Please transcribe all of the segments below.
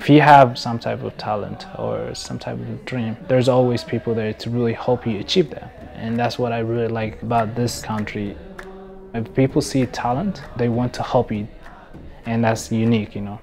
If you have some type of talent or some type of dream, there's always people there to really help you achieve that. And that's what I really like about this country. If people see talent, they want to help you. And that's unique, you know.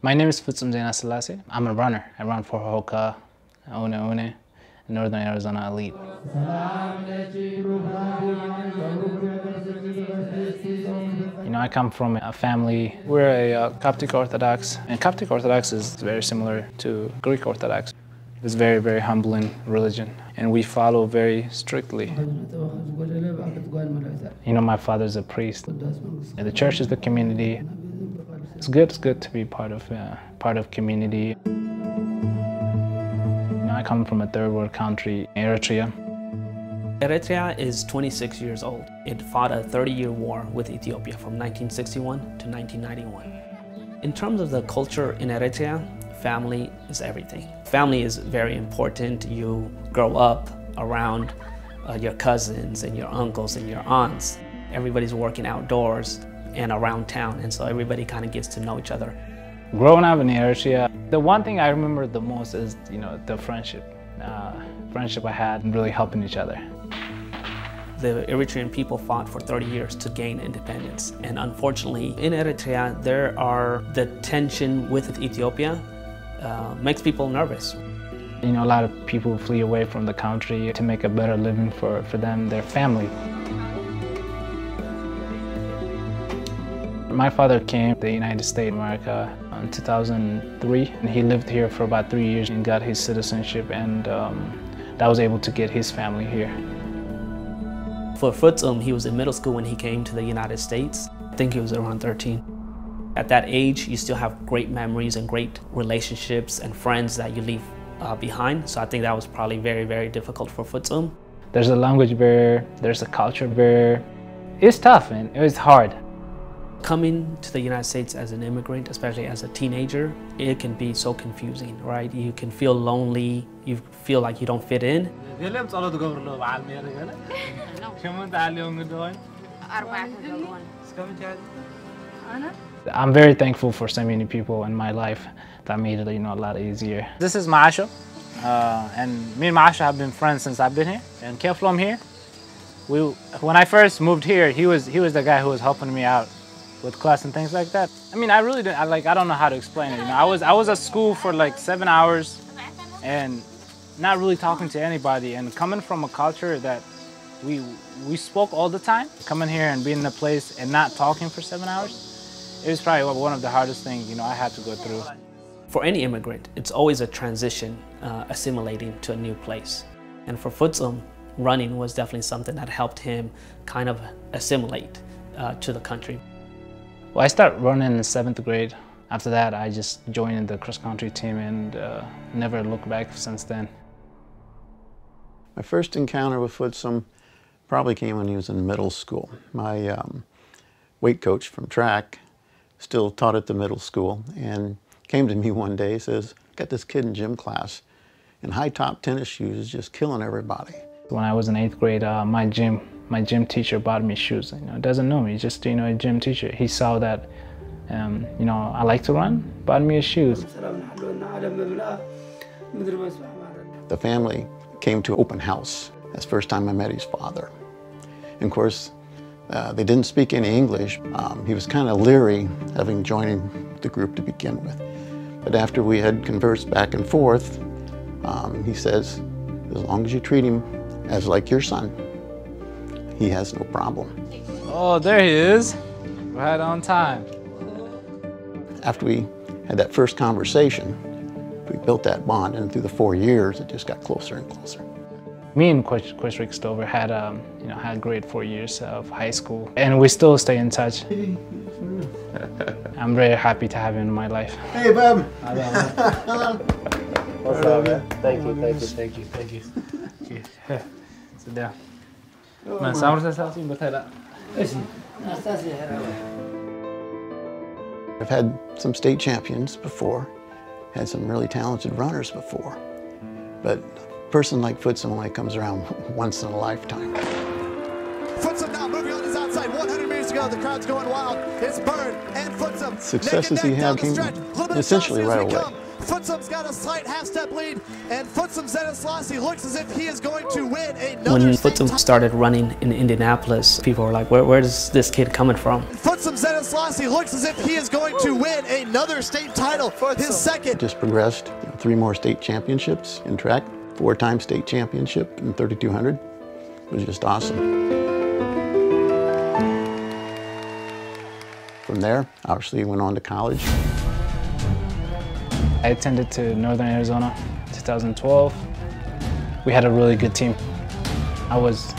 My name is Futsum Zienasellassie. I'm a runner. I run for Hoka, Une, Northern Arizona Elite. You know, I come from a family, we're a Coptic Orthodox, and Coptic Orthodox is very similar to Greek Orthodox. It's very, very humbling religion, and we follow very strictly. You know, my father's a priest, and the church is the community. It's good to be part of community. You know, I come from a third world country, Eritrea. Eritrea is 26 years old. It fought a 30-year war with Ethiopia from 1961 to 1991. In terms of the culture in Eritrea, family is everything. Family is very important. You grow up around your cousins and your uncles and your aunts. Everybody's working outdoors and around town, and so everybody kind of gets to know each other. Growing up in Eritrea, the one thing I remember the most is, you know, the friendship. Friendship I had, really helping each other. The Eritrean people fought for 30 years to gain independence, and unfortunately in Eritrea the tension with Ethiopia makes people nervous. You know, a lot of people flee away from the country to make a better living for them, their family. My father came to the United States of America in 2003, and he lived here for about 3 years and got his citizenship, and that was able to get his family here. For Futsum, he was in middle school when he came to the United States. I think he was around 13. At that age, you still have great memories and great relationships and friends that you leave behind. So I think that was probably very, very difficult for Futsum. There's a language barrier, there's a culture barrier. It's tough and it was hard. Coming to the United States as an immigrant, especially as a teenager, it can be so confusing, right? You can feel lonely, you feel like you don't fit in. I'm very thankful for so many people in my life that made it, you know, a lot easier. This is Maasho, and me and Maasho have been friends since I've been here. And came from here. When I first moved here, he was the guy who was helping me out with class and things like that. I mean, I really didn't, I don't know how to explain it. You know, I was at school for like 7 hours and not really talking to anybody, and coming from a culture that we spoke all the time, coming here and being in a place and not talking for 7 hours, it was probably one of the hardest things, you know, I had to go through. For any immigrant, it's always a transition, assimilating to a new place. And for Futsum, running was definitely something that helped him kind of assimilate to the country. Well, I started running in 7th grade. After that, I just joined the cross-country team and never looked back since then. My first encounter with Futsum probably came when he was in middle school. My weight coach from track still taught at the middle school and came to me one day and says, "Got this kid in gym class in high-top tennis shoes just killing everybody." When I was in 8th grade, my gym teacher bought me shoes. You know, doesn't know me, just, you know, a gym teacher. He saw that, you know, I like to run, bought me shoes. The family came to open house. That's the first time I met his father. And of course, they didn't speak any English. He was kind of leery having joining the group to begin with. But after we had conversed back and forth, he says, as long as you treat him as like your son, he has no problem. Oh, there he is, right on time. After we had that first conversation, we built that bond, and through the 4 years, it just got closer and closer. Me and Coach Rick Stover had, you know, had great 4 years of high school, and we still stay in touch. I'm very happy to have him in my life. Hey, Bob. Hello. What's up, man? Thank you. Sit down. Man, I've had some state champions before, had some really talented runners before, but a person like Futsum only comes around once in a lifetime. Futsum now moving on his outside, 100 meters to go, the crowd's going wild. It's Bird and Futsum. Successes he had came essentially right away. Futsum's got a slight half-step lead, and Futsum Zienasellassie looks as if he is going to win another. When Futsum started running in Indianapolis, people were like, where is this kid coming from? Futsum Zienasellassie looks as if he is going to win another state title, his second. Just progressed, 3 more state championships in track, 4-time state championship in 3200. It was just awesome. From there, obviously went on to college. I attended to Northern Arizona 2012. We had a really good team. I was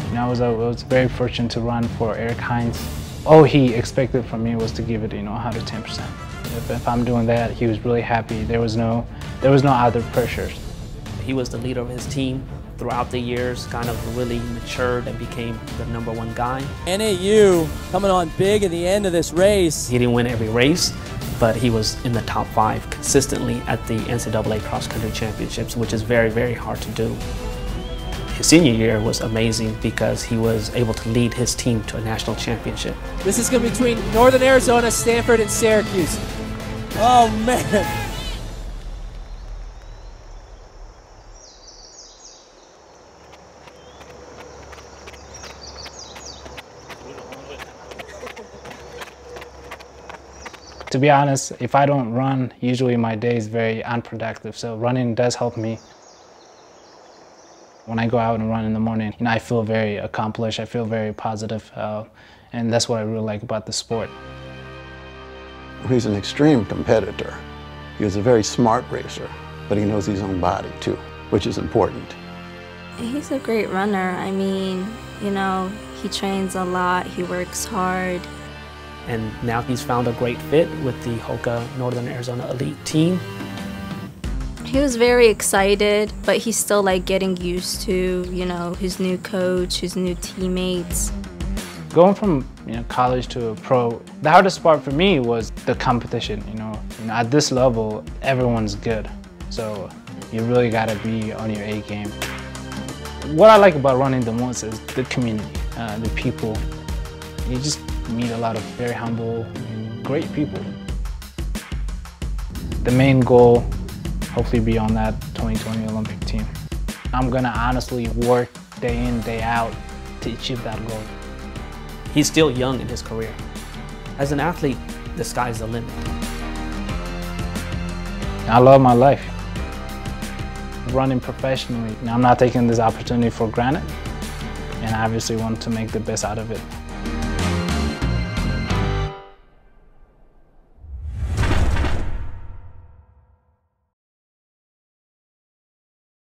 very fortunate to run for Eric Hines. All he expected from me was to give it 110%. If I'm doing that, he was really happy. There was no other pressures. He was the leader of his team throughout the years, kind of really matured and became the #1 guy. NAU coming on big at the end of this race. He didn't win every race, but he was in the top 5 consistently at the NCAA cross-country championships, which is very, very hard to do. His senior year was amazing because he was able to lead his team to a national championship. This is going to be between Northern Arizona, Stanford, and Syracuse. Oh, man. To be honest, if I don't run, usually my day is very unproductive, so running does help me. When I go out and run in the morning, I feel very accomplished, I feel very positive, and that's what I really like about the sport. He's an extreme competitor. He was a very smart racer, but he knows his own body too, which is important. He's a great runner. I mean, he trains a lot, he works hard. And now he's found a great fit with the Hoka Northern Arizona Elite team. He was very excited, but he's still getting used to, his new coach, his new teammates. Going from college to a pro, the hardest part for me was the competition. At this level, everyone's good, so you really got to be on your A game. What I like about running the most is the community, the people. You just meet a lot of very humble and great people. The main goal, hopefully be on that 2020 Olympic team. I'm gonna honestly work day in, day out to achieve that goal. He's still young in his career. As an athlete, the sky's the limit. I love my life. Running professionally, I'm not taking this opportunity for granted, and I obviously want to make the best out of it.